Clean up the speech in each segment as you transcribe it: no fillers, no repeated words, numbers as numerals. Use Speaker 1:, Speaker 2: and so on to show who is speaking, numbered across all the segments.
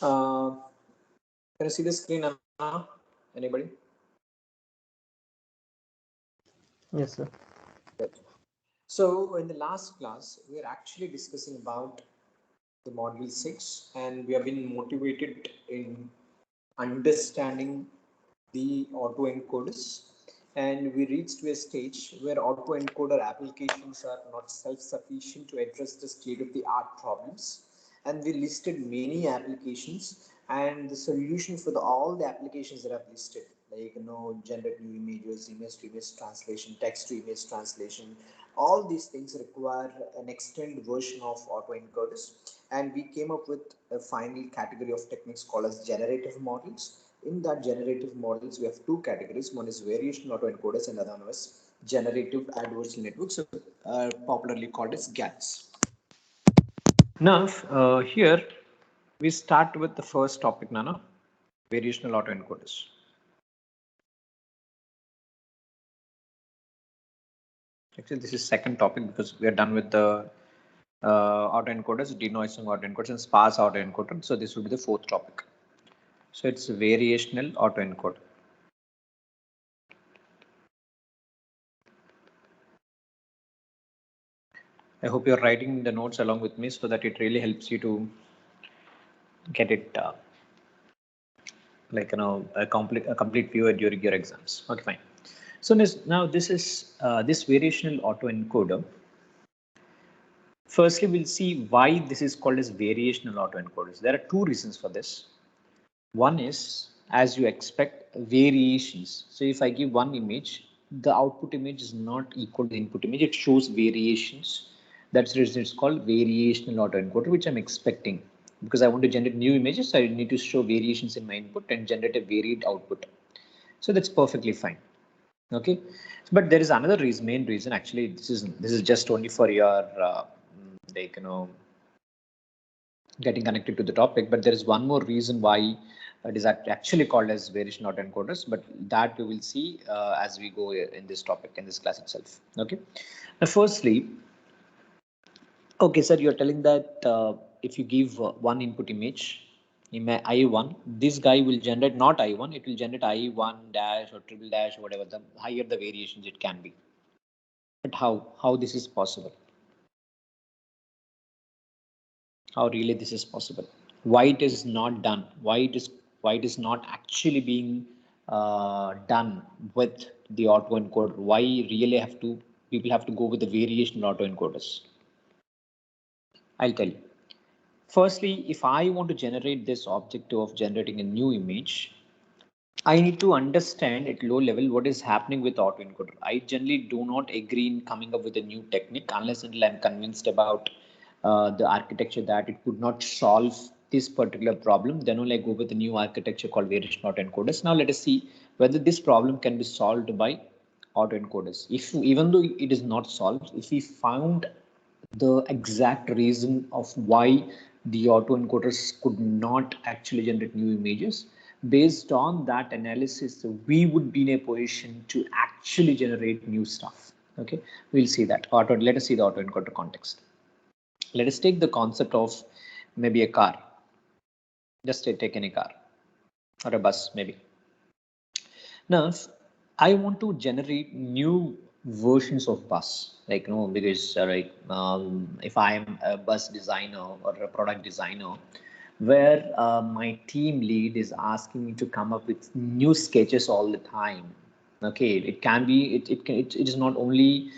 Speaker 1: Can you see the screen now? Anybody?
Speaker 2: Yes, sir.
Speaker 1: Good. So in the last class, we are actually discussing about the module 6, and we have been motivated in understanding the autoencoders, and we reached to a stage where autoencoder applications are not self-sufficient to address the state-of-the-art problems, and we listed many applications and the solution for all the applications that I've listed, like generate new images, image to image translation, text to image translation. All these things require an extended version of autoencoders, and we came up with a final category of techniques called as generative models. In that generative models, we have two categories. One is variational autoencoders and other one is generative adversarial networks, popularly called as GATs. Now, here we start with the first topic, Nana, variational autoencoders. Actually, this is second topic because we are done with the autoencoders, denoising autoencoders, and sparse autoencoder. So this would be the fourth topic. So it's variational autoencoder. I hope you're writing the notes along with me so that it really helps you to get it a complete view during your exams. Okay, fine. So now this is this variational autoencoder. Firstly, we'll see why this is called as variational autoencoders. There are two reasons for this. One is, as you expect, variations. So if I give one image, the output image is not equal to the input image. It shows variations. That's the reason it's called variational autoencoder, which I'm expecting. Because I want to generate new images, I need to show variations in my input and generate a varied output. So that's perfectly fine. Okay, but there is another reason, main reason. Actually, this is just only for your getting connected to the topic. But there is one more reason why it is actually called as variation autoencoders. But that we will see as we go in this topic in this class itself. Okay, now firstly. Okay, sir, you're telling that if you give one input image, I1, this guy will generate not I1, it will generate I1 dash or triple dash, whatever, the higher the variations it can be. But how this is possible? How really this is possible? Why it is not done? Why it is not actually being done with the autoencoder? Why really people have to go with the variation autoencoders? I'll tell you. Firstly, if I want to generate this objective of generating a new image, I need to understand at low level what is happening with autoencoder. I generally do not agree in coming up with a new technique unless until I'm convinced about the architecture that it could not solve this particular problem. Then only I go with a new architecture called variation autoencoders. Now let us see whether this problem can be solved by autoencoders. If even though it is not solved, if we found the exact reason of why the autoencoders could not actually generate new images, based on that analysis we would be in a position to actually generate new stuff. Okay, we'll see that. Let us see the autoencoder context. Let us take the concept of maybe a car. Just take any car or a bus maybe. Now I want to generate new versions of bus, like because if I am a bus designer or a product designer, where my team lead is asking me to come up with new sketches all the time. Okay, it can be it is not only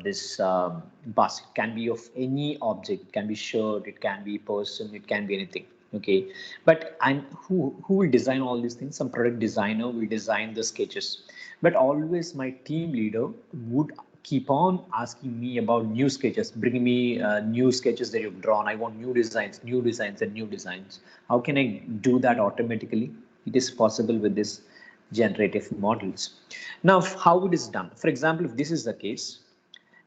Speaker 1: this bus. It can be of any object. It can be shirt. It can be person. It can be anything. Okay, but I'm who will design all these things? Some product designer will design the sketches, but always my team leader would keep on asking me about new sketches, bringing me new sketches that you've drawn. I want new designs and new designs. How can I do that automatically? It is possible with this generative models. Now how it is done, for example, if this is the case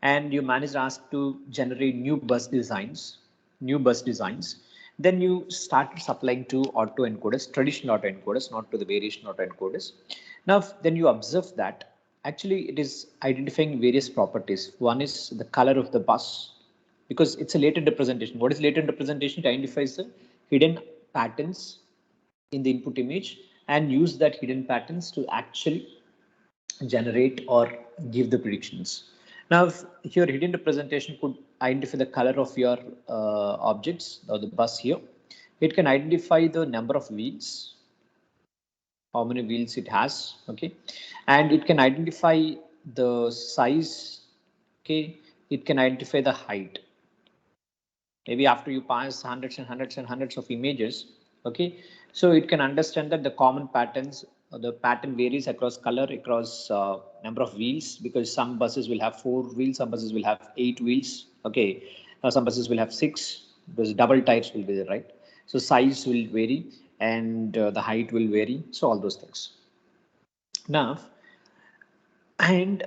Speaker 1: and your manager asks to generate new bus designs, then you start supplying to autoencoders, traditional autoencoders, not to the variation autoencoders. Now then you observe that actually it is identifying various properties. One is the color of the bus, because it's a latent representation. What is latent representation? It identifies the hidden patterns in the input image and use that hidden patterns to actually generate or give the predictions. Now, if your hidden representation could identify the color of your objects or the bus here, it can identify the number of wheels, how many wheels it has, okay, and it can identify the size, okay, it can identify the height. Maybe after you pass hundreds and hundreds and hundreds of images, okay, so it can understand that the common patterns, the pattern varies across color, across number of wheels, because some buses will have 4 wheels, some buses will have 8 wheels, okay, some buses will have 6, because double tires will be there, right? So size will vary and the height will vary, so all those things. Now, and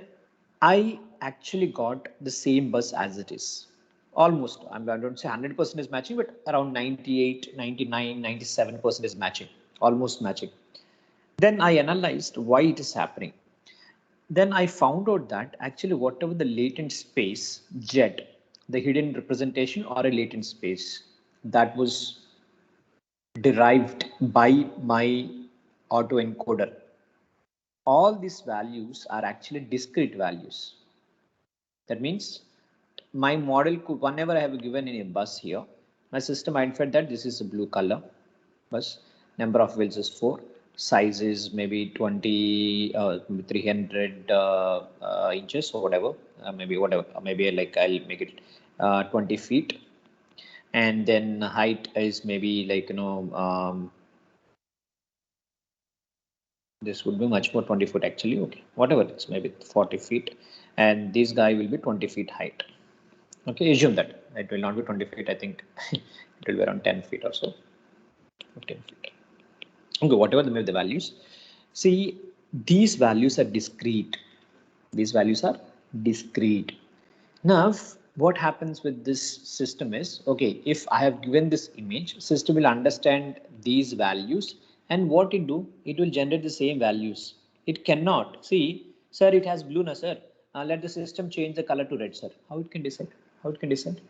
Speaker 1: I actually got the same bus as it is. Almost, I don't say 100% is matching, but around 98, 99, 97% is matching, almost matching. Then I analyzed why it is happening. Then I found out that actually whatever the latent space, Z, the hidden representation or a latent space that was derived by my autoencoder, all these values are actually discrete values. That means my model could, whenever I have given in a bus here, my system identified that this is a blue color bus, number of wheels is 4, size is maybe 20, 300 inches or whatever, maybe like I'll make it 20 feet. And then height is maybe like, this would be much more 20 foot actually, okay, whatever it's maybe 40 feet. And this guy will be 20 feet height. Okay, assume that it will not be 20 feet. I think it will be around 10 feet or so. 10 feet. Okay, whatever the values. See, these values are discrete. These values are discrete. Now, what happens with this system is, okay, if I have given this image, system will understand these values, and what it do, it will generate the same values. It cannot. See, sir, it has blue, na sir. Let the system change the color to red, sir. How it can decide? How it can decide?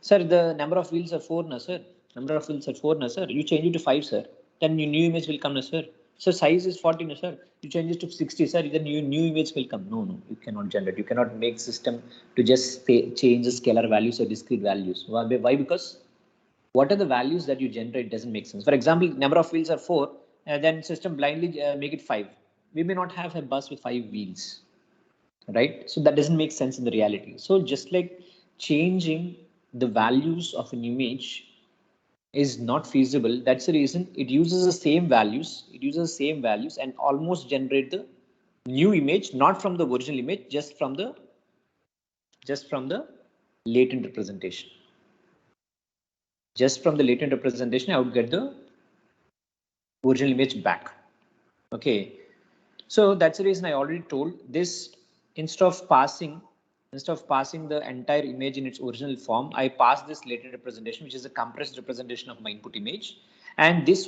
Speaker 1: Sir, the number of wheels are 4, na sir. Number of wheels are 4, na sir. You change it to 5, sir. Then your new image will come, na sir. So size is 40, na sir. You change it to 60, sir. Then your new image will come. No, no, you cannot generate. You cannot make system to just change the scalar values or discrete values. Why? Because what are the values that you generate doesn't make sense. For example, number of wheels are 4, then system blindly make it 5. We may not have a bus with 5 wheels, right? So that doesn't make sense in the reality. So just like changing the values of an image is not feasible, that's the reason it uses the same values, and almost generate the new image, not from the original image, just from the latent representation. Just from the latent representation, I would get the original image back. Okay, so that's the reason I already told this. Instead of passing the entire image in its original form, I pass this latent representation, which is a compressed representation of my input image. And this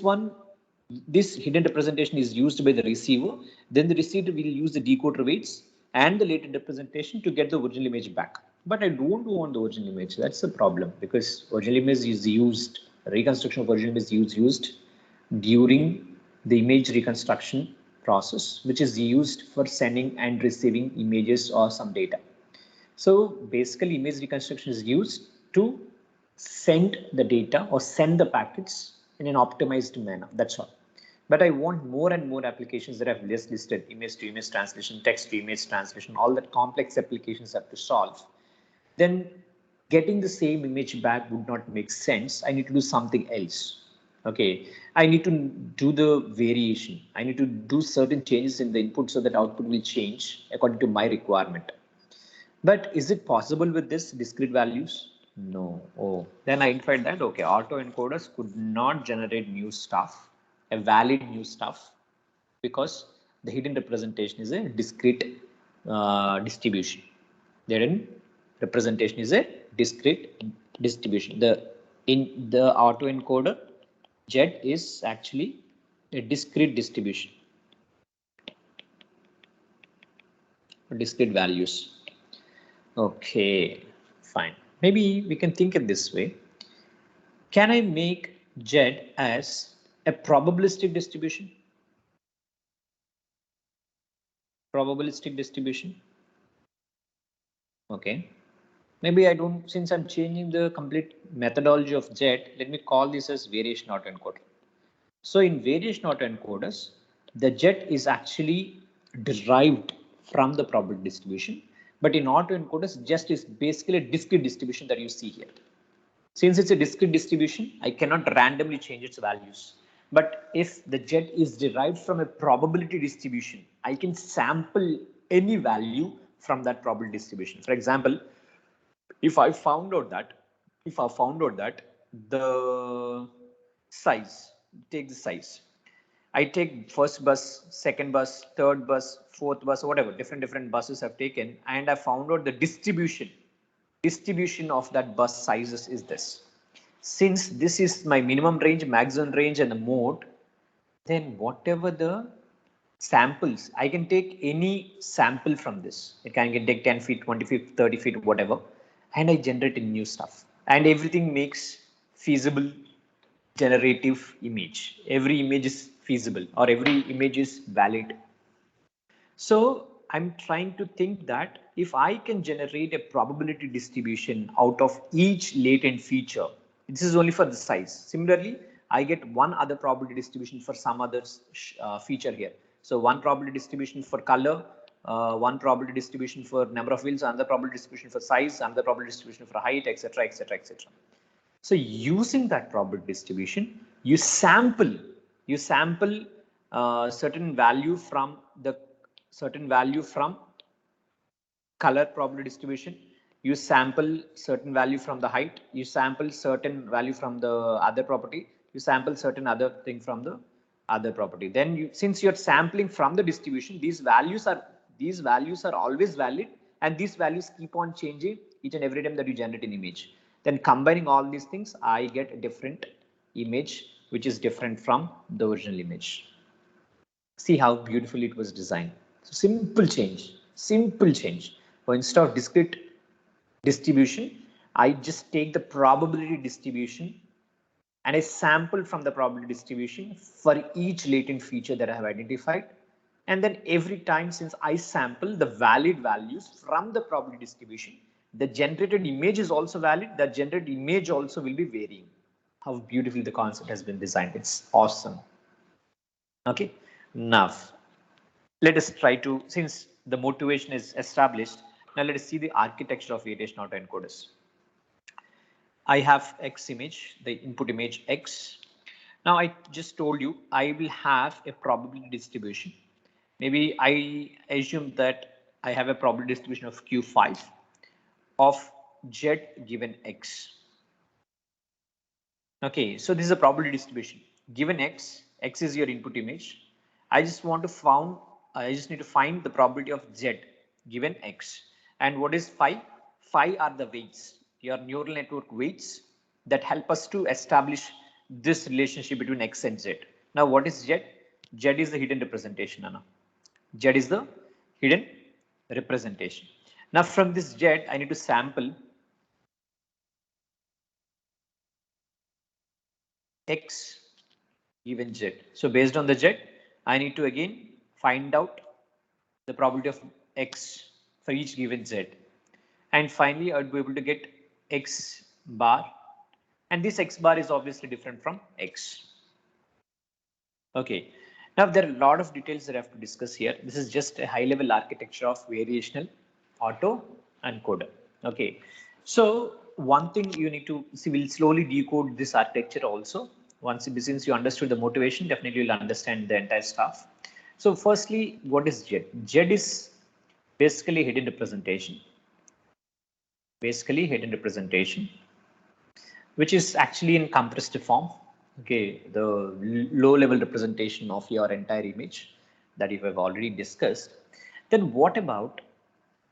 Speaker 1: hidden representation is used by the receiver. Then the receiver will use the decoder weights and the latent representation to get the original image back. But I don't want the original image. That's the problem, because original image is used, reconstruction of original image is used during the image reconstruction process, which is used for sending and receiving images or some data. So basically, image reconstruction is used to send the data or send the packets in an optimized manner. That's all. But I want more and more applications that I've just listed: image to image translation, text to image translation, all that complex applications have to solve. Then getting the same image back would not make sense. I need to do something else. Okay, I need to do the variation. I need to do certain changes in the input so that output will change according to my requirement. But is it possible with this discrete values? No. Oh, then I inferred that, okay, autoencoders could not generate new stuff, a valid new stuff, because the hidden representation is a discrete distribution. The hidden representation is a discrete distribution. In the autoencoder, Z is actually a discrete distribution, discrete values. Okay, fine. Maybe we can think it this way. Can I make Z as a probabilistic distribution. Probabilistic distribution. Okay. Maybe I don't, since I'm changing the complete methodology of Z, let me call this as variation autoencoder. So in variation autoencoders, the Z is actually derived from the probability distribution, but in autoencoders, just is basically a discrete distribution that you see here. Since it's a discrete distribution, I cannot randomly change its values. But if the Z is derived from a probability distribution, I can sample any value from that probability distribution. For example, if I found out that the size, take the size, I take first bus, second bus, third bus, fourth bus, whatever different buses I've taken, and I found out the distribution of that bus sizes is this. Since this is my minimum range, maximum range, and the mode, then whatever the samples, I can take any sample from this. It can take 10 feet, 20 feet, 30 feet, whatever, and I generate a new stuff. And everything makes feasible generative image. Every image is feasible or every image is valid. So I'm trying to think that if I can generate a probability distribution out of each latent feature, this is only for the size. Similarly, I get one other probability distribution for some other feature here. So one probability distribution for color, one probability distribution for number of wheels, another probability distribution for size, another probability distribution for height, etc., etc., etc. So using that probability distribution, you sample certain value from color probability distribution. You sample certain value from the height. You sample certain value from the other property. You sample certain other thing from the other property. Then you, since you're sampling from the distribution, these values are always valid, and these values keep on changing each and every time that you generate an image. Then combining all these things, I get a different image which is different from the original image. See how beautifully it was designed. So simple change. So instead of discrete distribution, I just take the probability distribution and I sample from the probability distribution for each latent feature that I have identified. And then every time, since I sample the valid values from the probability distribution, the generated image is also valid. The generated image also will be varying. How beautifully the concept has been designed. It's awesome. Okay. Now, let us try to, since the motivation is established, now let us see the architecture of variation autoencoders. I have X image, the input image X. Now I just told you I will have a probability distribution. Maybe I assume that I have a probability distribution of Q5 of Z given X. Okay, so this is a probability distribution. Given X, X is your input image. I just need to find the probability of Z given X. And what is phi? Phi are the weights, your neural network weights that help us to establish this relationship between X and Z. Now, what is Z? Z is the hidden representation, Anna. Z is the hidden representation. Now, from this Z, I need to sample X given Z. So based on the Z, I need to again find out the probability of X for each given Z. And finally, I would be able to get X bar. And this X bar is obviously different from X. Okay. Now there are a lot of details that I have to discuss here. This is just a high level architecture of variational auto encoder. Okay. So one thing you need to see, we'll slowly decode this architecture also. Since you understood the motivation, definitely you'll understand the entire stuff. So firstly, what is Z? Z is basically hidden representation. Basically hidden representation, which is actually in compressed form. Okay, the low level representation of your entire image that you have already discussed. Then what about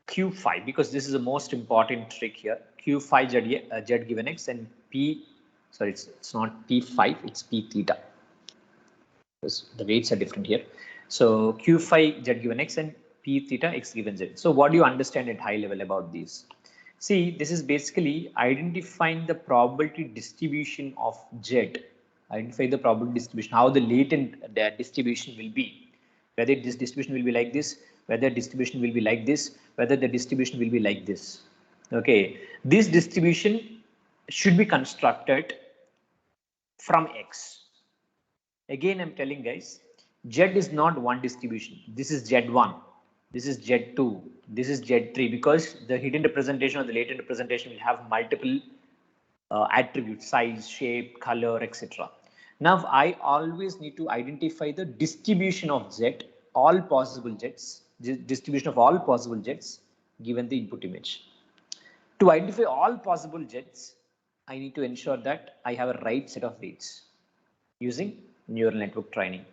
Speaker 1: Q5? Because this is the most important trick here. Q5 Z given X and P, sorry, it's not P5, it's P theta. Because the weights are different here. So Q5 Z given X and P theta X given Z. So what do you understand at high level about these? See, this is basically identifying the probability distribution of Z Identify the probability distribution, how the latent distribution will be, whether this distribution will be like this, whether distribution will be like this, whether the distribution will be like this. Okay, this distribution should be constructed from X. Again, I'm telling guys, Z is not one distribution. This is Z1, this is Z2, this is Z3, because the hidden representation or the latent representation will have multiple attributes, size, shape, color, etc. Now, I always need to identify the distribution of Z, all possible Zs, distribution of all possible Zs given the input image. To identify all possible Zs, I need to ensure that I have a right set of weights using neural network training.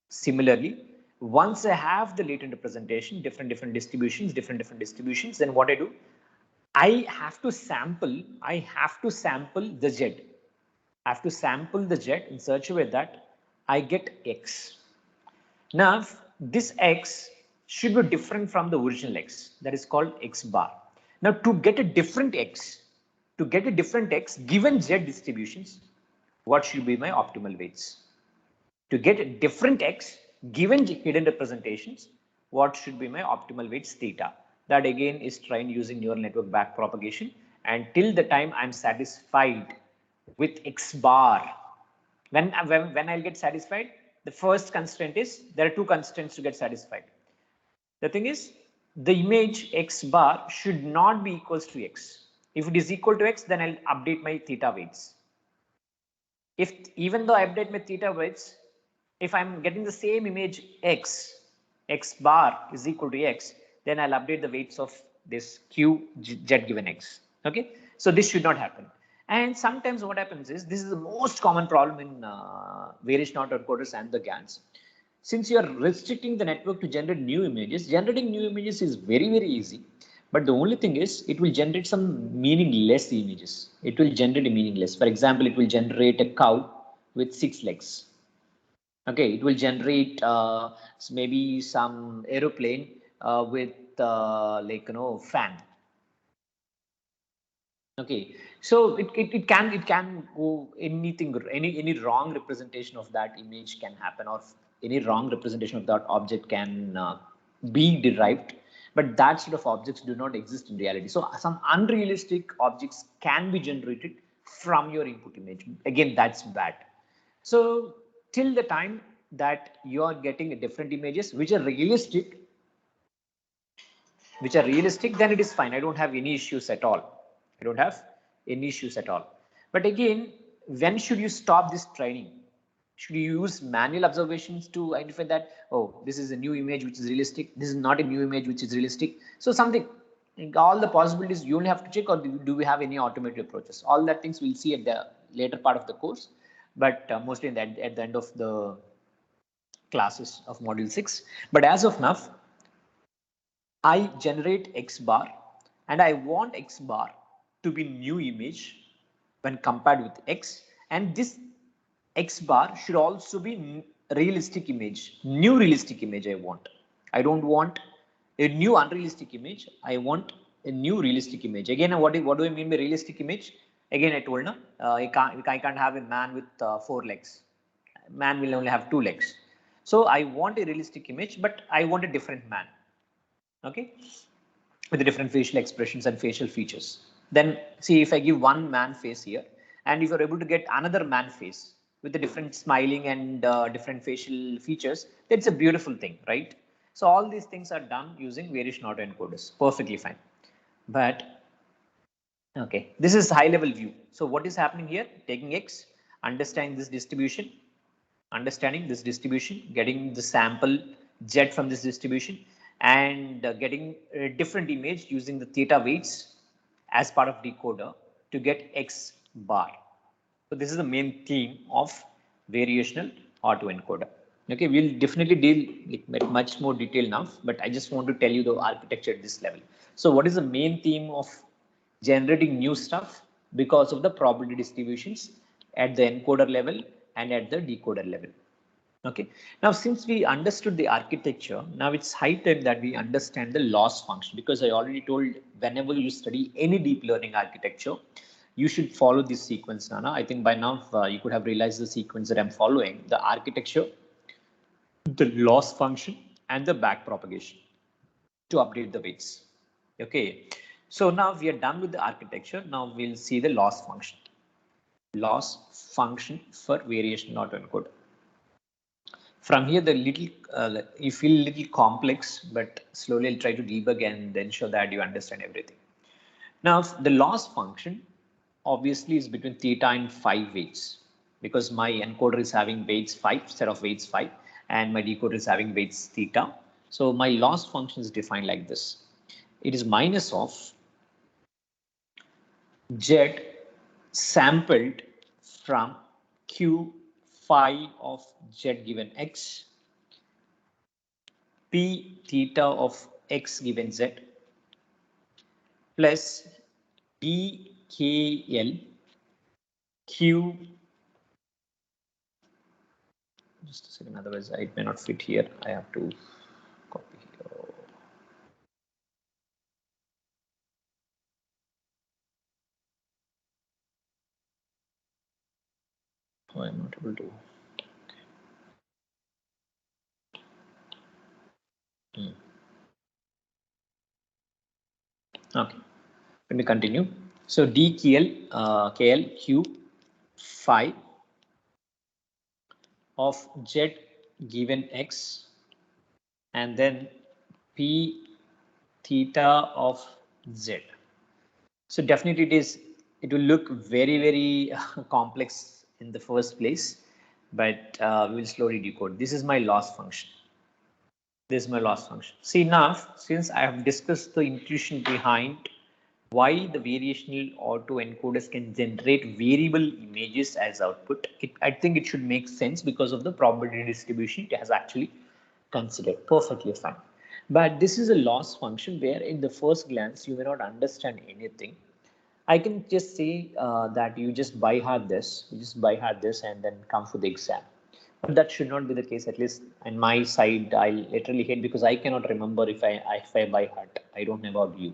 Speaker 1: Similarly, once I have the latent representation, different distributions, then what I do, I have to sample the Z. I have to sample the Z in such a way that I get X. Now, this X should be different from the original X, that is called X bar. Now, to get a different X given Z distributions, what should be my optimal weights? To get a different X given hidden representations, what should be my optimal weights theta? That again is trained using neural network backpropagation, and till the time I'm satisfied with X bar. When I'll get satisfied, the first constraint is, there are two constraints to get satisfied. The thing is, the image X bar should not be equals to X. If it is equal to X, then I'll update my theta weights. If even though I update my theta weights, if I'm getting the same image X bar is equal to X, then I'll update the weights of this Q Z given X. Okay, so this should not happen. And sometimes what happens is, this is the most common problem in variation autoencoders and the GANs. Since you are restricting the network to generate new images, generating new images is very easy. But the only thing is, it will generate some meaningless images. It will generate a meaningless. For example, it will generate a cow with 6 legs. Okay, it will generate maybe some aeroplane with fan. Okay, so it can go anything, any wrong representation of that image can happen, or any wrong representation of that object can be derived, but that sort of objects do not exist in reality. So some unrealistic objects can be generated from your input image. Again, that's bad. So till the time that you are getting different images which are realistic, then it is fine. I don't have any issues at all. But again, when should you stop this training? Should you use manual observations to identify that, oh, this is a new image which is realistic, this is not a new image which is realistic? So something, all the possibilities you only have to check, or do we have any automated approaches? All that things we'll see at the later part of the course, but mostly at the end of the classes of module 6. But as of now, I generate X bar and I want X bar to be new image when compared with X, and this X bar should also be realistic image, new realistic image I want. I don't want a new unrealistic image. I want a new realistic image. Again, what do I mean by realistic image? Again, I told I can't have a man with 4 legs. Man will only have 2 legs. So I want a realistic image, but I want a different man. Okay, with the different facial expressions and facial features. Then see, if I give one man face here, and if you're able to get another man face with a different smiling and different facial features, that's a beautiful thing, right? So all these things are done using variation autoencoders, perfectly fine. But okay, this is high level view. So what is happening here? Taking X, understanding this distribution, getting the sample Z from this distribution, and getting a different image using the theta weights as part of decoder to get X bar. So this is the main theme of variational autoencoder. Okay, we'll definitely deal with much more detail now, but I just want to tell you the architecture at this level. So what is the main theme of generating new stuff? Because of the probability distributions at the encoder level and at the decoder level. Okay, now since we understood the architecture, now it's high time that we understand the loss function, because I already told, whenever you study any deep learning architecture, You should follow this sequence, Nana. I think by now you could have realized the sequence that I'm following: the architecture, the loss function, and the back propagation to update the weights. Okay, so now we are done with the architecture. Now we'll see the loss function. Loss function for variational autoencode. From here, the little you feel a little complex, but slowly I'll try to debug and ensure that you understand everything. Now, the loss function obviously is between theta and 5 weights, because my encoder is having weights 5, set of weights 5, and my decoder is having weights theta. So my loss function is defined like this. It is minus of Z sampled from Q phi of Z given X, P theta of X given Z, plus DKL Q. Just a second, otherwise it may not fit here. I have to copy here. Oh, I'm not able to. Okay, let me continue. So DKL KL Q phi of Z given X, and then P theta of Z. So definitely it will look very complex in the first place, but we will slowly decode. This is my loss function. This is my loss function. See, now since I have discussed the intuition behind why the variational autoencoders can generate variable images as output, I think it should make sense because of the probability distribution it has actually considered. Perfectly fine. But this is a loss function where in the first glance you may not understand anything. I can just say that you just by heart this, and then come for the exam. But that should not be the case, at least on my side. I literally hate because I cannot remember if I by heart. I don't know about you.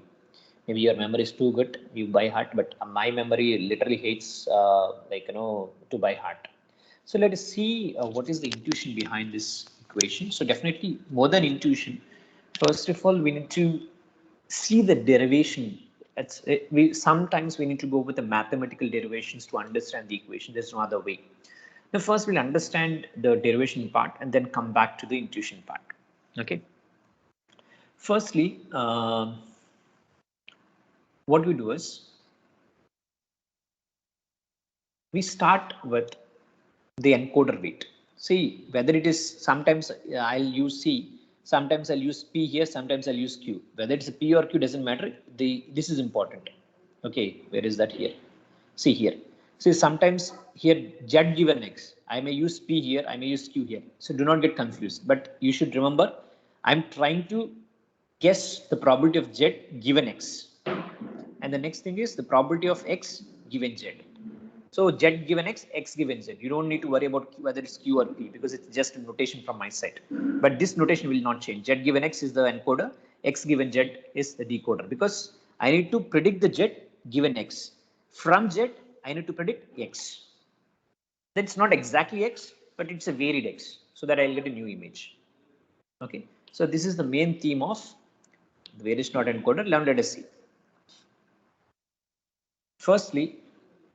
Speaker 1: Maybe your memory is too good, you by heart, but my memory literally hates to by heart. So let us see what is the intuition behind this equation. So definitely more than intuition. First of all, we need to see the derivation. Sometimes we need to go with the mathematical derivations to understand the equation. There's no other way. Now first we'll understand the derivation part and then come back to the intuition part. Okay. Firstly, what we do is we start with the encoder weight. See whether it is, sometimes I'll use C, sometimes I'll use P here, sometimes I'll use Q. Whether it's a P or Q doesn't matter. This is important. Okay, where is that here? See here. See sometimes here Z given X. I may use P here, I may use Q here. So do not get confused. But you should remember, I'm trying to guess the probability of Z given X. And the next thing is the probability of X given Z. So Z given X, X given Z. You don't need to worry about whether it's Q or P because it's just a notation from my side. But this notation will not change. Z given X is the encoder, X given Z is the decoder, because I need to predict the Z given X. From Z, I need to predict X. That's not exactly X, but it's a varied X, so that I'll get a new image. Okay, so this is the main theme of the variation autoencoder. Now let us see. Firstly,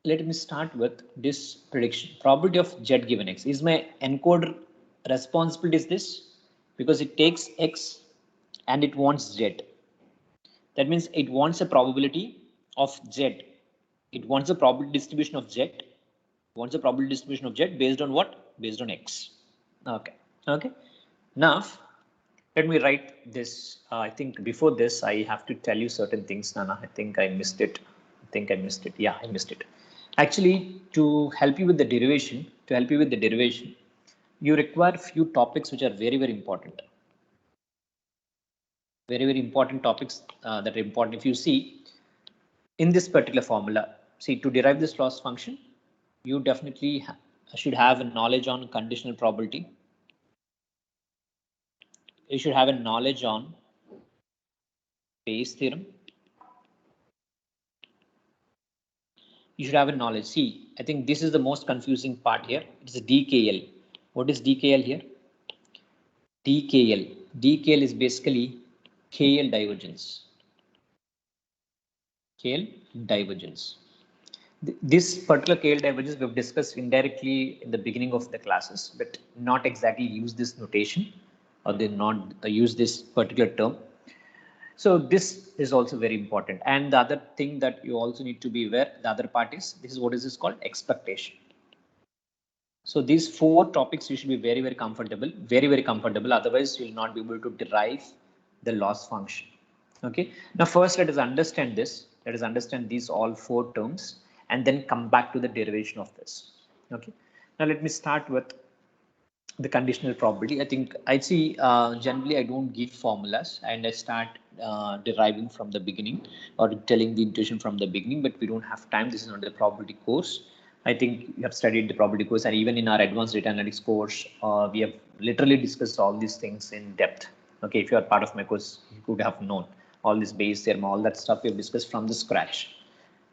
Speaker 1: let me start with this prediction. Probability of Z given X. Is my encoder responsibility is this? Because it takes X and it wants Z. That means it wants a probability of Z. It wants a probability distribution of Z. Wants a probability distribution of Z based on what? Based on X. Okay. Okay. Now, let me write this. I think before this, I have to tell you certain things, Nana. I think I missed it. Yeah, I missed it. Actually, to help you with the derivation, you require few topics which are very important. Very important topics that are important. If you see in this particular formula, see to derive this loss function, you definitely should have a knowledge on conditional probability. You should have a knowledge on Bayes theorem. You should have a knowledge. See, I think this is the most confusing part here. It's DKL. What is DKL here? DKL. DKL is basically KL divergence. KL divergence. This particular KL divergence we've discussed indirectly in the beginning of the classes, but not exactly use this notation, or they not use this particular term. So this is also very important. And the other thing that you also need to be aware, the other part is, this is what is this called expectation. So these four topics you should be very, very comfortable, very comfortable. Otherwise, you will not be able to derive the loss function. Okay. Now, first, let us understand this. Let us understand these all four terms and then come back to the derivation of this. Okay. Now, let me start with the conditional probability. I think I see generally I don't give formulas and I start deriving from the beginning or telling the intuition from the beginning, but we don't have time. This is not the probability course. I think you have studied the probability course, and even in our advanced data analytics course, we have literally discussed all these things in depth. Okay, if you are part of my course, you could have known all this Bayes theorem, all that stuff we have discussed from the scratch.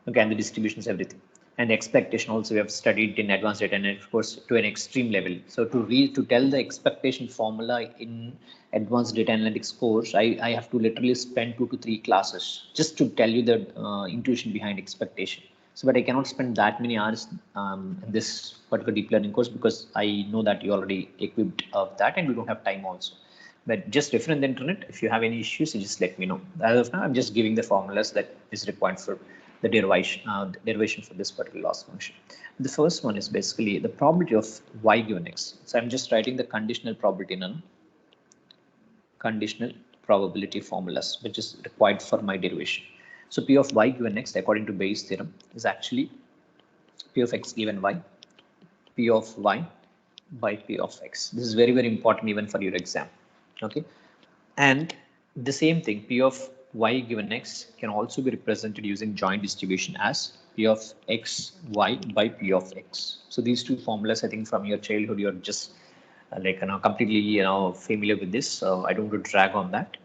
Speaker 1: Okay, and the distributions, everything. And the expectation also we have studied in advanced data and of course to an extreme level. So to tell the expectation formula in advanced data analytics course, I have to literally spend 2 to 3 classes just to tell you the intuition behind expectation. So, but I cannot spend that many hours in this particular deep learning course because I know that you already equipped of that and we don't have time also. But just refer in the internet. If you have any issues, you just let me know. As of now, I'm just giving the formulas that is required for the derivation for this particular loss function. The first one is basically the probability of y given x. So I'm just writing the conditional probability none, conditional probability formulas, which is required for my derivation. So P of y given x, according to Bayes theorem, is actually P of x given y, P of y by P of x. This is very, very important even for your exam. Okay. And the same thing, P of y given x can also be represented using joint distribution as P of x y by P of x. So these two formulas, I think from your childhood, you're just completely familiar with this. So I don't want to drag on that.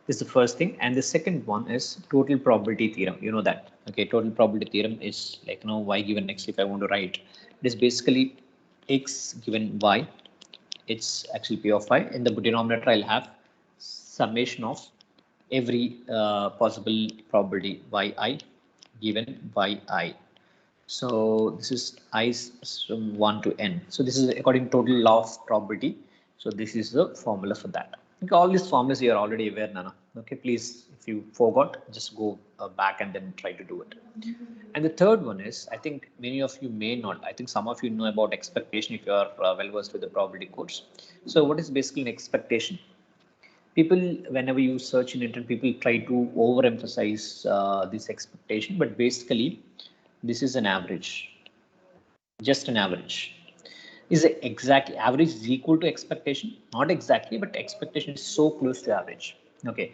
Speaker 1: This is the first thing. And the second one is total probability theorem. You know that. Okay, total probability theorem is y given x. If I want to write, it is basically x given y. It's actually P of y. In the denominator, I'll have summation of every possible probability yi given yi. So this is I from 1 to n. So this is according to total law of probability. So this is the formula for that. Okay, all these formulas you are already aware, Nana. Okay, please, if you forgot, just go back and then try to do it. And the third one is, I think many of you may not. I think some of you know about expectation if you are well versed with the probability course. So what is basically an expectation? People, whenever you search in internet, people try to overemphasize this expectation, but basically this is an average, just an average. Is it exactly average is equal to expectation? Not exactly, but expectation is so close to average. Okay.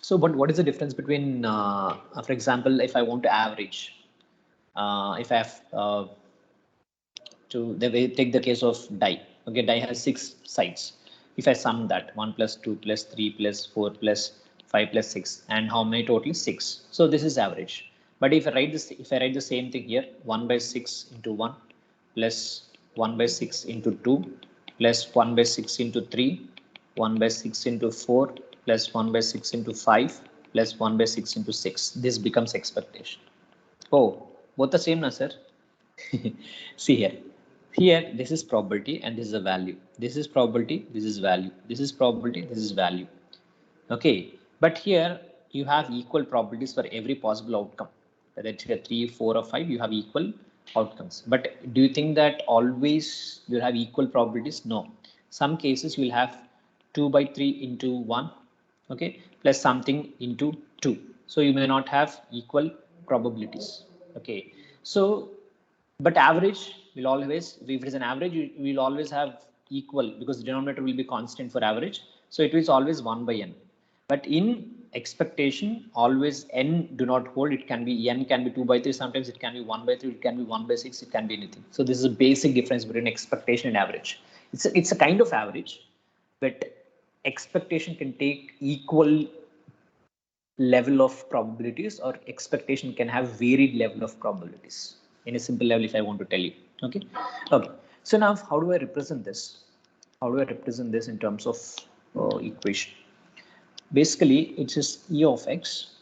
Speaker 1: So, but what is the difference between, for example, if I want to average, if I have take the case of die. Okay, die has 6 sides. If I sum that 1 plus 2 plus 3 plus 4 plus 5 plus 6, and how many total? 6. So this is average. But if I write this, if I write the same thing here, 1 by 6 into 1 plus 1 by 6 into 2 plus 1 by 6 into 3, 1 by 6 into 4 plus 1 by 6 into 5 plus 1 by 6 into 6. This becomes expectation. Oh, both the same, na sir? See here. Here, this is probability and this is a value. This is probability, this is value. This is probability, this is value. Okay, but here you have equal probabilities for every possible outcome. Whether it's 3, 4, or 5, you have equal outcomes. But do you think that always you have equal probabilities? No. Some cases you will have 2 by 3 into 1, okay, plus something into 2. So you may not have equal probabilities. Okay, so but average will always, if it is an average, we will always have equal because the denominator will be constant for average. So it is always 1 by n. But in expectation, always n do not hold. It can be n can be 2 by 3. Sometimes it can be 1 by 3. It can be 1 by 6. It can be anything. So this is a basic difference between expectation and average. It's a kind of average, but expectation can take equal level of probabilities, or expectation can have varied level of probabilities. In a simple level, if I want to tell you. Okay. Okay. So now how do I represent this? How do I represent this in terms of equation? Basically, it's just E of x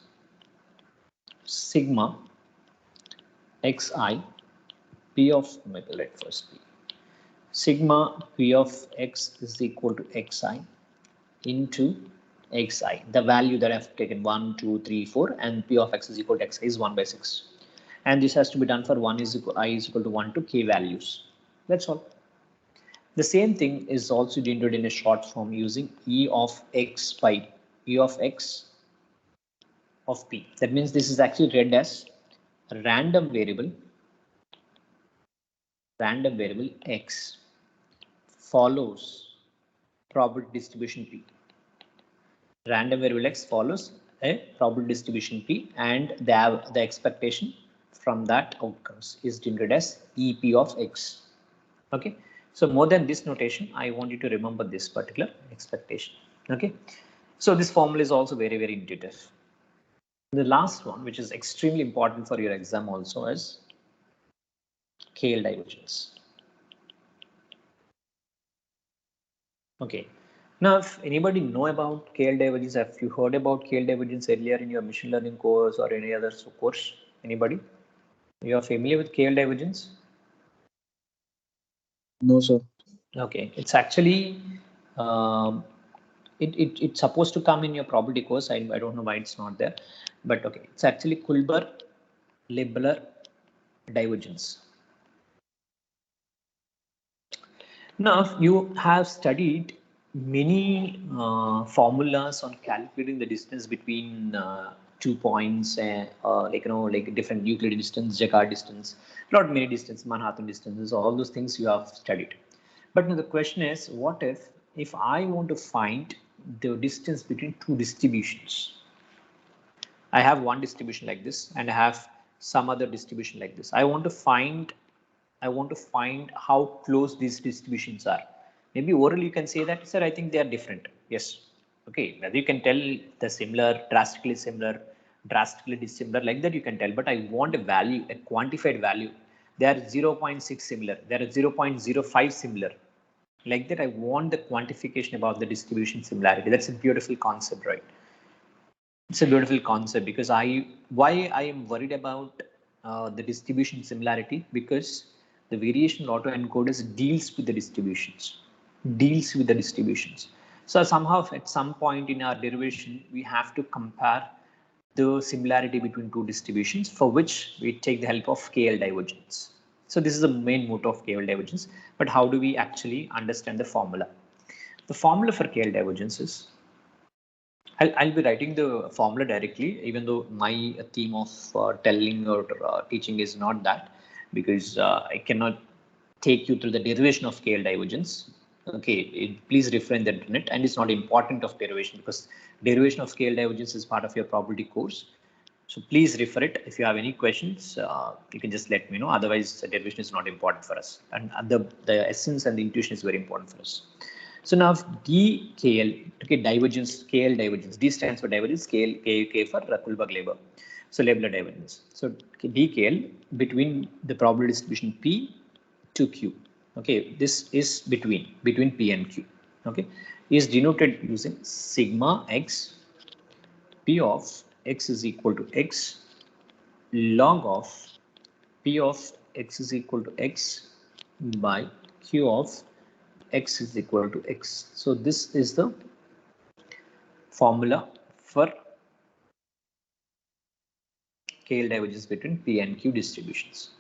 Speaker 1: sigma xi p of, maybe let first p, sigma p of x is equal to xi into xi, the value that I've taken 1, 2, 3, 4, and p of x is equal to xi is 1 by 6. And this has to be done for 1 is equal, I is equal to 1 to k values. That's all. The same thing is also denoted in a short form using E of x by E of x of p. That means this is actually read as random variable x follows probability distribution p. Random variable x follows a probability distribution p, and the expectation from that outcomes is denoted as EP of x. Okay, so more than this notation, I want you to remember this particular expectation. Okay, so this formula is also very, very intuitive. The last one, which is extremely important for your exam also, is KL divergence. Okay, now if anybody know about KL divergence, have you heard about KL divergence earlier in your machine learning course or any other course? Anybody? You are familiar with KL divergence?
Speaker 2: No, sir.
Speaker 1: Okay, it's actually it's supposed to come in your probability course. I don't know why it's not there, but okay, it's actually Kullbaum-Leibler divergence. Now you have studied many formulas on calculating the distance between 2 points, like different Euclidean distance, Jaccard distance, not many distance, Manhattan distances, all those things you have studied. But now the question is, what if I want to find the distance between two distributions? I have one distribution like this, and I have some other distribution like this. I want to find how close these distributions are. Maybe orally you can say that, sir, I think they are different. Yes. Okay. Whether you can tell the similar, drastically dissimilar, like that you can tell. But I want a value, a quantified value. They are 0.6 similar. They are 0.05 similar. Like that, I want the quantification about the distribution similarity. That's a beautiful concept, right? It's a beautiful concept, because why I am worried about the distribution similarity, because the variation autoencoders deals with the distributions. So somehow at some point in our derivation, we have to compare the similarity between two distributions, for which we take the help of KL divergence. So this is the main motto of KL divergence. But how do we actually understand the formula? The formula for KL divergence is, I'll be writing the formula directly, even though my theme of telling or teaching is not that, because I cannot take you through the derivation of KL divergence. Okay, please refer in the internet, and it's not important of derivation, because derivation of KL divergence is part of your probability course. So please refer it. If you have any questions, you can just let me know. Otherwise, the derivation is not important for us, and the essence and the intuition is very important for us. So now DKL, okay, divergence, KL divergence. D stands for divergence, K for Kullbaum-Leibler. So Leibler divergence. So DKL between the probability distribution P to Q. Okay, this is between P and Q. Okay, is denoted using sigma x P of x is equal to x log of P of x is equal to x by Q of x is equal to x. So this is the formula for KL divergence between P and Q distributions.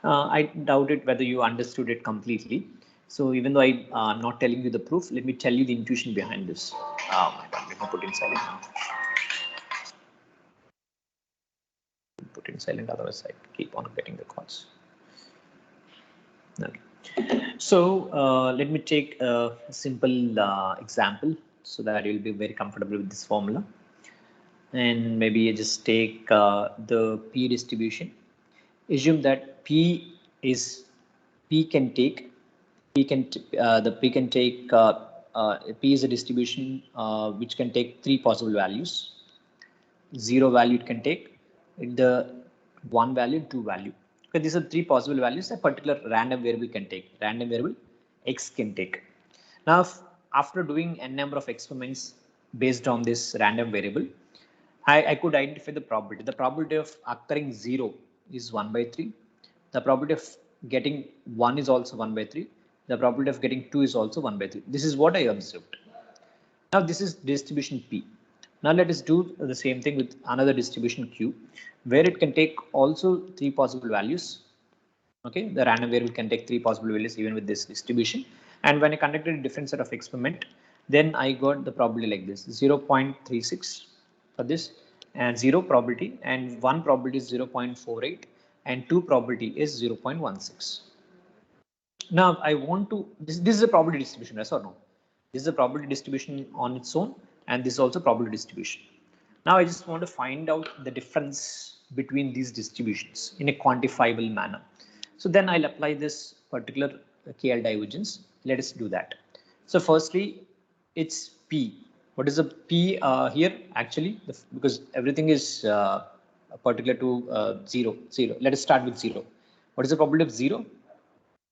Speaker 1: I doubt it whether you understood it completely. So even though I'm not telling you the proof, let me tell you the intuition behind this. Oh my God, let me put in silent now. Put in silent, otherwise I keep on getting the calls. Okay. So let me take a simple example so that you'll be very comfortable with this formula. And maybe just take the P distribution. Assume that P is P is a distribution which can take three possible values. 0 value it can take, the 1 value, 2 value. Okay, these are 3 possible values a particular random variable can take. Random variable X can take. Now, after doing n number of experiments based on this random variable, I could identify the probability. The probability of occurring 0 is 1 by 3. The probability of getting 1 is also 1 by 3. The probability of getting 2 is also 1 by 3. This is what I observed. Now this is distribution P. Now let us do the same thing with another distribution Q, where it can take also 3 possible values. Okay, the random variable can take 3 possible values even with this distribution. And when I conducted a different set of experiment, then I got the probability like this: 0.36 for this, and 0 probability, and 1 probability is 0.48, and 2 probability is 0.16. Now I want to, this is a probability distribution, yes or no? This is a probability distribution on its own, and this is also probability distribution. Now I just want to find out the difference between these distributions in a quantifiable manner. So then I'll apply this particular KL divergence. Let us do that. So firstly, it's P. What is the P here actually? Because everything is particular to 0, 0. Let us start with 0. What is the probability of 0?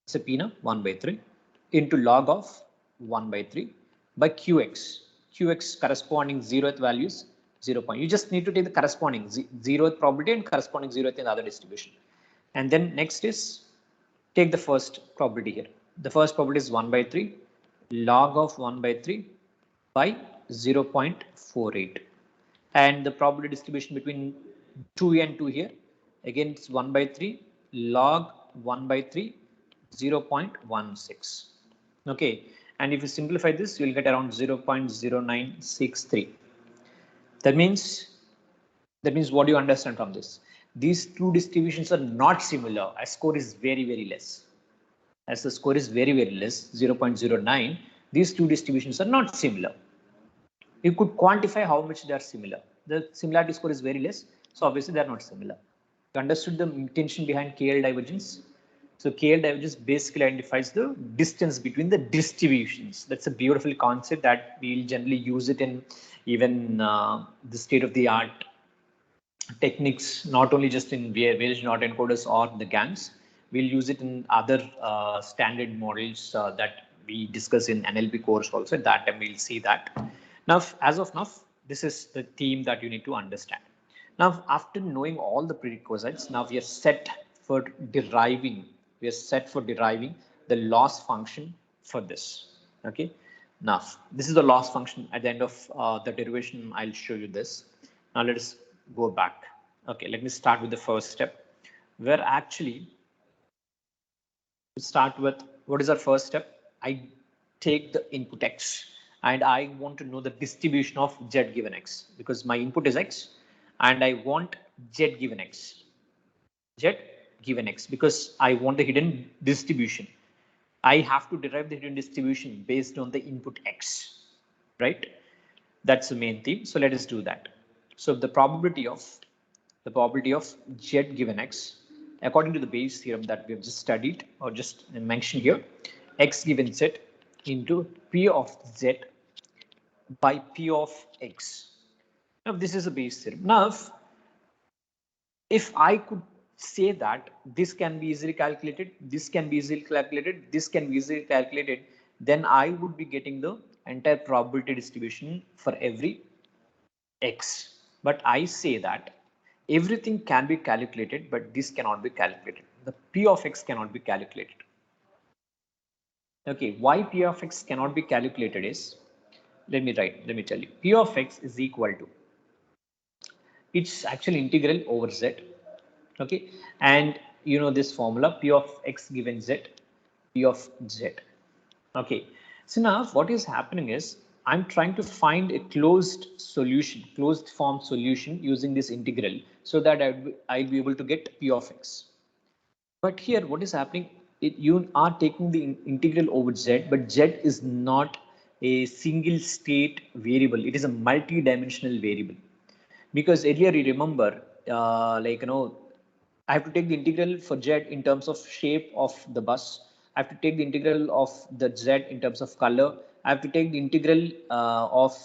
Speaker 1: It's a P now, 1 by 3 into log of 1 by 3 by Qx. Qx corresponding 0th values 0. You just need to take the corresponding 0th probability and corresponding 0th in the other distribution. And then next is take the first probability here. The first probability is 1 by 3 log of 1 by 3 by 0.48. And the probability distribution between 2 and 2 here, again it's 1 by 3 log 1 by 3 0.16. Okay, and if you simplify this, you will get around 0.0963. That means what do you understand from this? These two distributions are not similar. A score is very less. As the score is very less, 0.09, these two distributions are not similar. You could quantify how much they are similar. The similarity score is very less, so obviously they are not similar. You understood the intention behind KL divergence? So KL divergence basically identifies the distance between the distributions. That's a beautiful concept that we'll generally use it in even the state-of-the-art techniques, not only just in variation autoencoders or the GANs. We'll use it in other standard models that we discuss in NLP course also. At that time we'll see that. Now, as of now, this is the theme that you need to understand. Now, after knowing all the prerequisites, now we are set for deriving. We are set for deriving the loss function for this. Okay. Now, this is the loss function. At the end of the derivation, I'll show you this. Now, let us go back. Okay, let me start with the first step, where actually to start with, what is our first step? I take the input X and I want to know the distribution of Z given X, because my input is X and I want Z given X. Z given X, because I want the hidden distribution. I have to derive the hidden distribution based on the input X, right? That's the main theme. So let us do that. So the probability of Z given X, according to the Bayes theorem that we have just studied or just mentioned here, X given Z into P of Z by P of X. Now this is a Bayes theorem. Now if I could say that this can be easily calculated, this can be easily calculated, this can be easily calculated, then I would be getting the entire probability distribution for every X. But I say that everything can be calculated, but this cannot be calculated. The P of X cannot be calculated. Okay, why P of X cannot be calculated is, let me tell you. P of X is equal to, it's actually integral over Z. Okay, and you know this formula, P of X given Z, P of Z. Okay, so now what is happening is I'm trying to find a closed solution, closed form solution using this integral, so that I'll be able to get P of X. But here what is happening, you are taking the integral over Z, but Z is not a single state variable, it is a multi-dimensional variable. Because earlier you remember, I have to take the integral for Z in terms of shape of the bus. I have to take the integral of the Z in terms of color. I have to take the integral of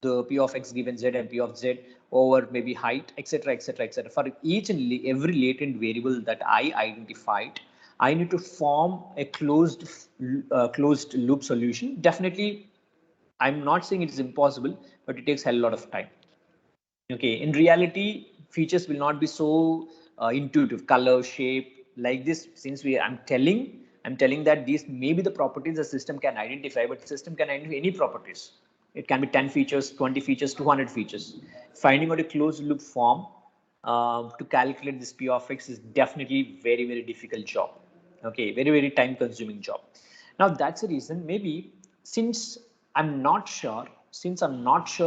Speaker 1: the P of X given Z and P of Z over maybe height, etc., etc., etc. For each and every latent variable that I identified, I need to form a closed loop solution. Definitely, I'm not saying it is impossible, but it takes a lot of time. Okay, in reality, features will not be so intuitive, color, shape like this. Since I'm telling that these may be the properties the system can identify, but the system can identify any properties. It can be 10 features, 20 features, 200 features. Finding out a closed loop form to calculate this P of X is definitely very, very difficult job. Okay, very, very time consuming job. Now that's the reason maybe since I'm not sure,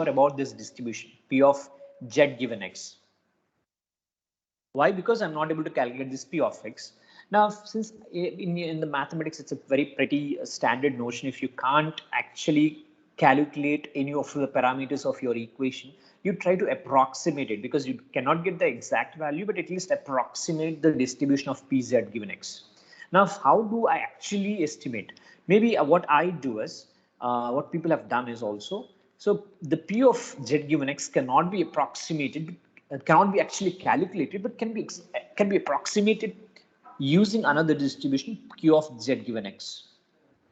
Speaker 1: about this distribution P of Z given X. Why? Because I'm not able to calculate this P of X. Now, since in the mathematics, it's a very pretty standard notion. If you can't actually calculate any of the parameters of your equation, you try to approximate it because you cannot get the exact value, but at least approximate the distribution of PZ given X. Now, how do I actually estimate? Maybe what I do is, what people have done is also, so the P of Z given X cannot be approximated, cannot be actually calculated, but can be approximated using another distribution Q of Z given X.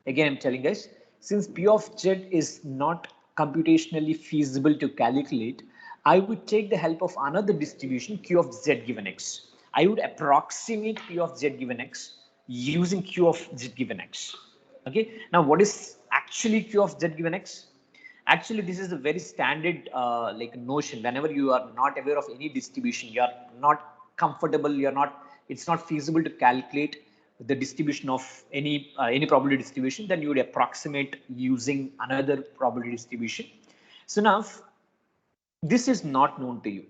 Speaker 1: Again, I'm telling guys, since P of Z is not computationally feasible to calculate, I would take the help of another distribution Q of Z given X. I would approximate P of Z given X using Q of Z given X. Okay. Now, what is actually Q of Z given X? Actually, this is a very standard like notion. Whenever you are not aware of any distribution, you are not comfortable, it's not feasible to calculate the distribution of any probability distribution, then you would approximate using another probability distribution. So now this is not known to you.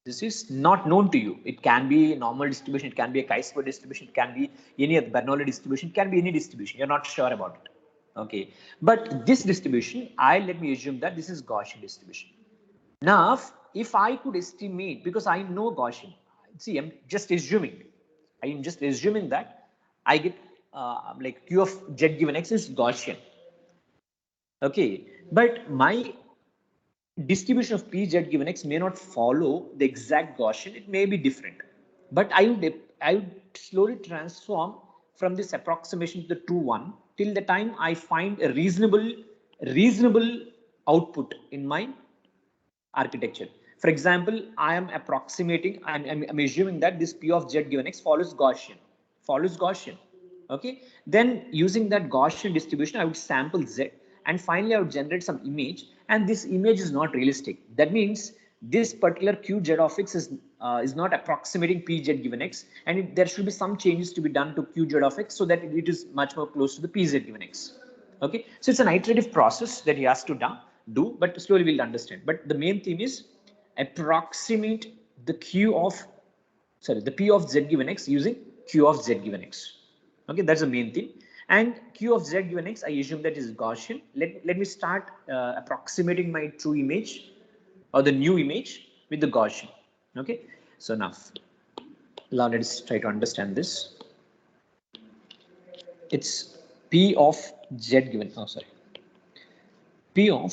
Speaker 1: This is not known to you. It can be a normal distribution, it can be a chi-square distribution, it can be any other Bernoulli distribution, it can be any distribution. You're not sure about it. Okay, but this distribution, let me assume that this is Gaussian distribution. Now, if I could estimate, because I know Gaussian, see, I'm just assuming that I get like Q of Z given X is Gaussian. Okay, but my distribution of PZ given X may not follow the exact Gaussian, it may be different. But I would slowly transform from this approximation to the true one till the time I find a reasonable output in my architecture. For example, I am approximating, I'm assuming that this P of Z given X follows Gaussian. Okay, then using that Gaussian distribution, I would sample Z, and finally I would generate some image, and this image is not realistic. That means this particular QZ of X is not approximating PZ given X, and there should be some changes to be done to QZ of X so that it is much more close to the PZ given X. Okay, so it's an iterative process that he has to do, but slowly we'll understand. But the main theme is approximate the the P of Z given X using Q of Z given X. Okay, that's the main thing. And Q of Z given X, I assume that is Gaussian. Let me start approximating my true image or the new image with the Gaussian. Okay, so now let's try to understand this. It's P of Z given, P of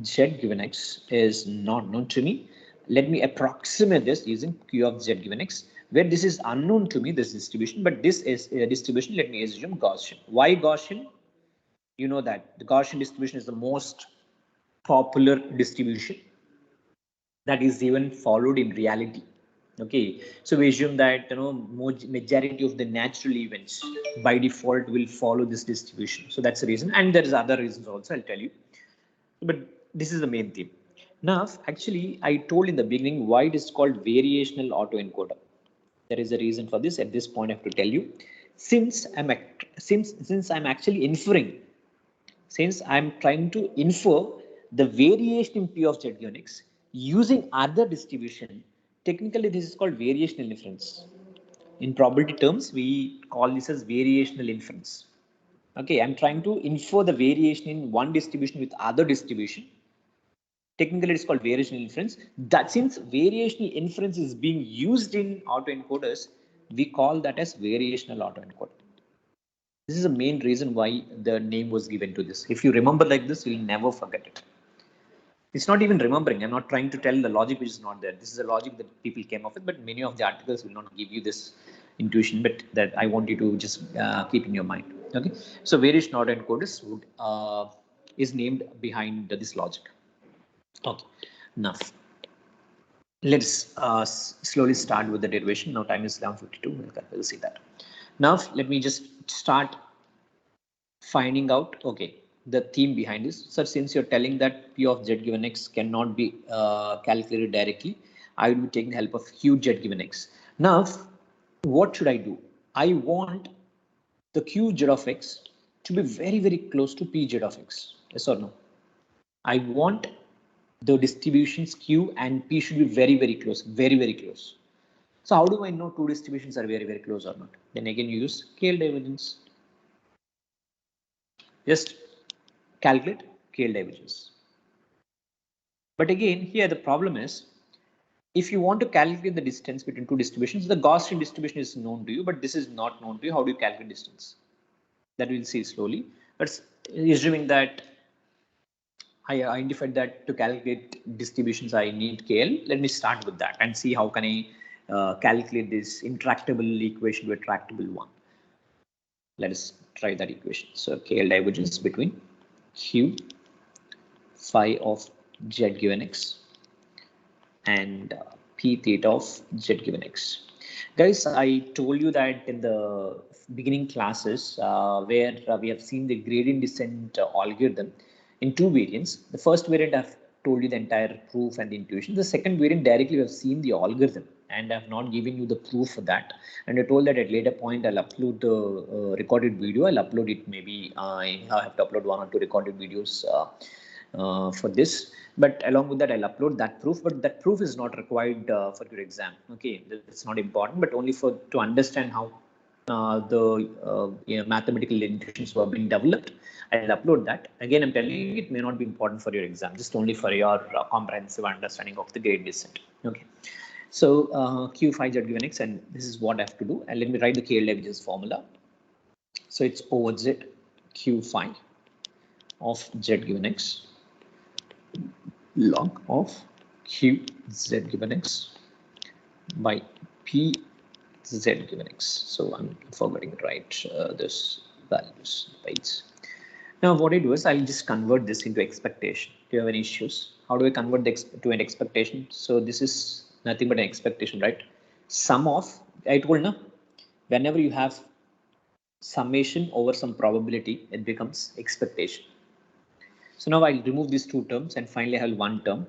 Speaker 1: Z given X is not known to me. Let me approximate this using Q of Z given X, where this is unknown to me, this distribution, but this is a distribution, let me assume Gaussian. Why Gaussian? You know that the Gaussian distribution is the most popular distribution that is even followed in reality. Okay, so we assume that majority of the natural events by default will follow this distribution. So that's the reason, and there is other reasons also, I'll tell you. But this is the main theme. Now, actually, I told in the beginning why it is called variational autoencoder. There is a reason for this. At this point, I have to tell you, since I'm actually inferring, since I'm trying to infer the variation in P of Z given X using other distribution, technically this is called variational inference. In probability terms, we call this as variational inference. Okay, I'm trying to infer the variation in one distribution with other distribution. Technically, it's called variational inference. That since variational inference is being used in autoencoders, we call that as variational autoencoder. This is the main reason why the name was given to this. If you remember like this, you'll never forget it. It's not even remembering. I'm not trying to tell the logic which is not there. This is a logic that people came up with, but many of the articles will not give you this intuition, but that I want you to just keep in your mind. Okay, so variation order encode is named behind this logic. Okay, now let's slowly start with the derivation. Now time is 11:52. We'll see that. Now let me just start finding out, okay, the theme behind this. So since you're telling that P of Z given X cannot be calculated directly, I will be taking help of Q Z given X. Now, what should I do? I want the Q Z of X to be very, very close to P Z of X. Yes or no? I want the distributions Q and P should be very, very close, very, very close. So how do I know two distributions are very, very close or not? Then again, you use KL divergence. Just calculate KL divergence. But again, here the problem is, if you want to calculate the distance between two distributions, the Gaussian distribution is known to you, but this is not known to you. How do you calculate distance? That we'll see slowly. But assuming that I identified that to calculate distributions, I need KL. Let me start with that and see how can I calculate this intractable equation to a tractable one. Let us try that equation. So KL divergence between Q phi of Z given X and P theta of Z given X. Guys, I told you that in the beginning classes where we have seen the gradient descent algorithm in two variants. The first variant I've told you the entire proof and the intuition. The second variant directly we have seen the algorithm and I've not given you the proof for that. And I told that at later point I'll upload the recorded video. I'll upload it maybe I have to upload 1 or 2 recorded videos for this, but along with that I'll upload that proof, but that proof is not required for your exam. Okay, it's not important, but only for to understand how the mathematical intuitions were being developed. I'll upload that. Again, I'm telling you, it may not be important for your exam, just only for your comprehensive understanding of the gradient descent. Okay, so Q phi Z given X, and this is what I have to do. And let me write the KL divergence formula. So it's over Z Q phi of Z given X log of Q Z given X by P Z given X. So I'm forgetting to write this values bytes. Now what I do is I'll just convert this into expectation. Do you have any issues? How do I convert the to an expectation? So this is nothing but an expectation, right? Sum of, I told now, whenever you have summation over some probability, it becomes expectation. So now I'll remove these two terms and finally I have one term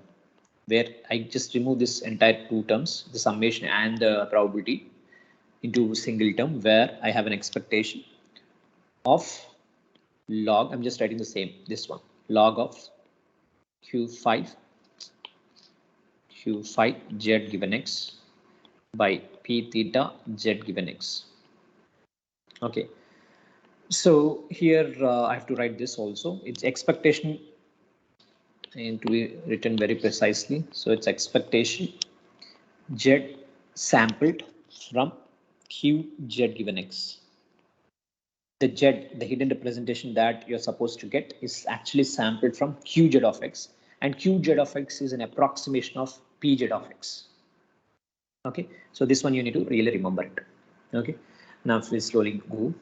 Speaker 1: where I just remove this entire two terms, the summation and the probability, into a single term where I have an expectation of log, I'm just writing the same, this one, log of Q5 Z given X by P theta Z given X. Okay, so here I have to write this also. It's expectation and to be written very precisely. So it's expectation Z sampled from Q Z given X. The Z, the hidden representation that you're supposed to get, is actually sampled from QZ of X, and QZ of X is an approximation of PZ of X. Okay, so this one you need to really remember it. Okay, now if we slowly go,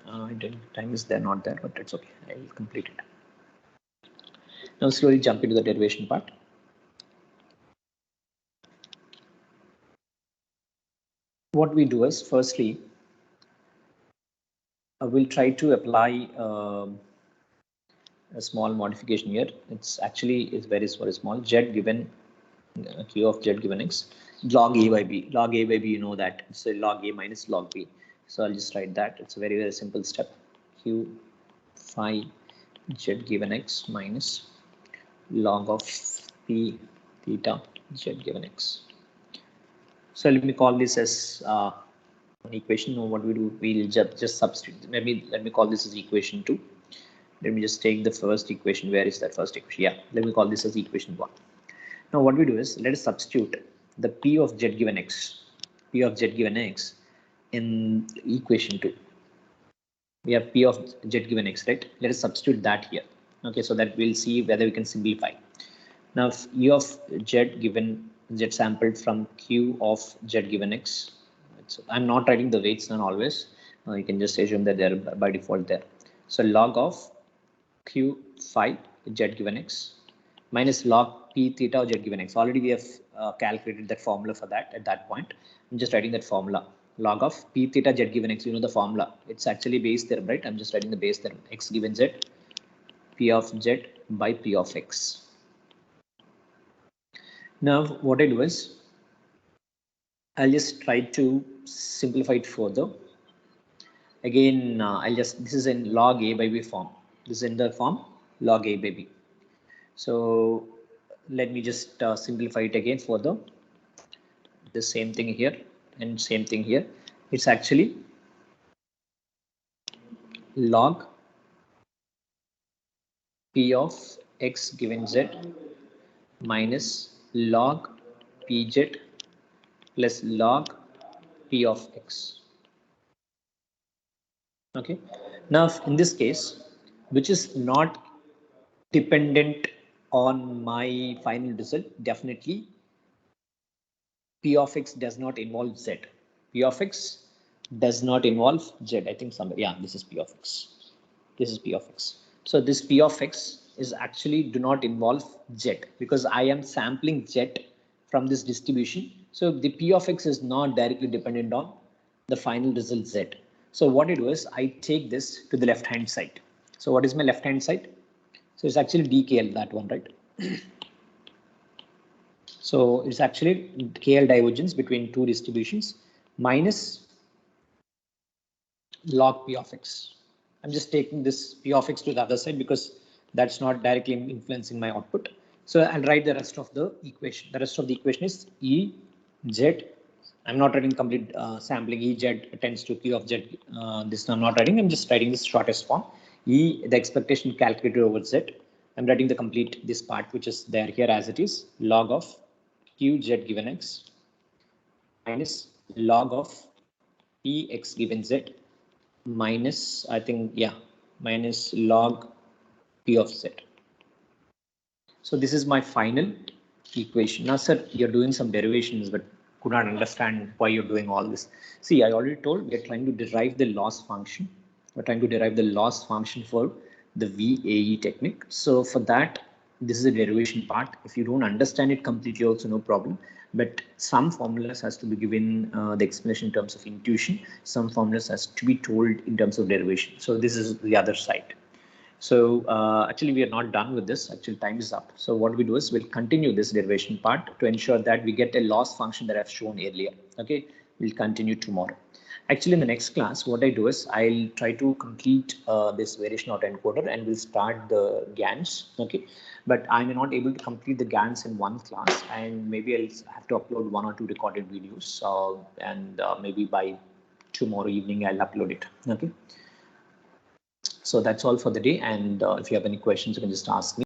Speaker 1: time is there, not there, but it's okay. I will complete it. Now slowly jump into the derivation part. What we do is, firstly, we'll try to apply a small modification here. It's very small. Z given Q of Z given X log A by B. Log A by B, you know that it's a log A minus log B. So I'll just write that. It's a very, very simple step. Q phi Z given X minus log of P theta Z given X. So let me call this as an equation. What we do, we'll just substitute. Let me call this as equation 2. Let me just take the first equation. Where is that first equation? Yeah, let me call this as equation 1. Now what we do is, let us substitute the P of Z given X, P of Z given X in equation 2. We have P of Z given X, right? Let us substitute that here. Okay, so that we'll see whether we can simplify. Now if E of Z given Z sampled from Q of Z given X, I'm not writing the weights now always. You can just assume that they're by default there. So log of Q phi Z given X minus log P theta of Z given X. Already we have calculated that formula for that at that point. I'm just writing that formula. Log of P theta Z given X, you know the formula. It's actually base theorem, right? I'm just writing the base theorem. X given Z, P of Z by P of X. Now what I do is, I'll just try to simplify it further. Again, this is in log A by B form. This is in the form log A by B. So let me just simplify it again further. The same thing here and same thing here. It's actually log P of X given Z minus log Pz plus log P of X. Okay. Now in this case, which is not dependent on my final result, definitely P of X does not involve Z. P of X does not involve Z. I think somewhere, yeah, this is P of X. This is P of X. So this P of X is actually do not involve Z because I am sampling Z from this distribution. So the P of X is not directly dependent on the final result Z. So what I do is I take this to the left hand side. So what is my left hand side? So it's actually DKL, that one, right? So it's actually KL divergence between two distributions minus log P of X. I'm just taking this P of X to the other side because that's not directly influencing my output. So I'll write the rest of the equation. The rest of the equation is E Z. I'm not writing complete sampling. E Z tends to Q of Z. This I'm not writing. I'm just writing this shortest form. E, the expectation calculated over Z. I'm writing the complete this part which is there here as it is, log of Q Z given X minus log of P X given Z minus, I think, yeah, minus log P of Z. So this is my final equation. Now, sir, you're doing some derivations, but could not understand why you're doing all this. See, I already told we're trying to derive the loss function. We're trying to derive the loss function for the VAE technique. So for that, this is a derivation part. If you don't understand it completely, also no problem. But some formulas has to be given the explanation in terms of intuition. Some formulas has to be told in terms of derivation. So this is the other side. So actually we are not done with this. Actually time is up. So what we do is we'll continue this derivation part to ensure that we get a loss function that I've shown earlier. Okay, we'll continue tomorrow. Actually in the next class, what I do is I'll try to complete this variation autoencoder and we'll start the GANs. Okay, but I may not able to complete the GANs in one class, and maybe I'll have to upload 1 or 2 recorded videos, and maybe by tomorrow evening I'll upload it. Okay. So that's all for the day, and if you have any questions, you can just ask me.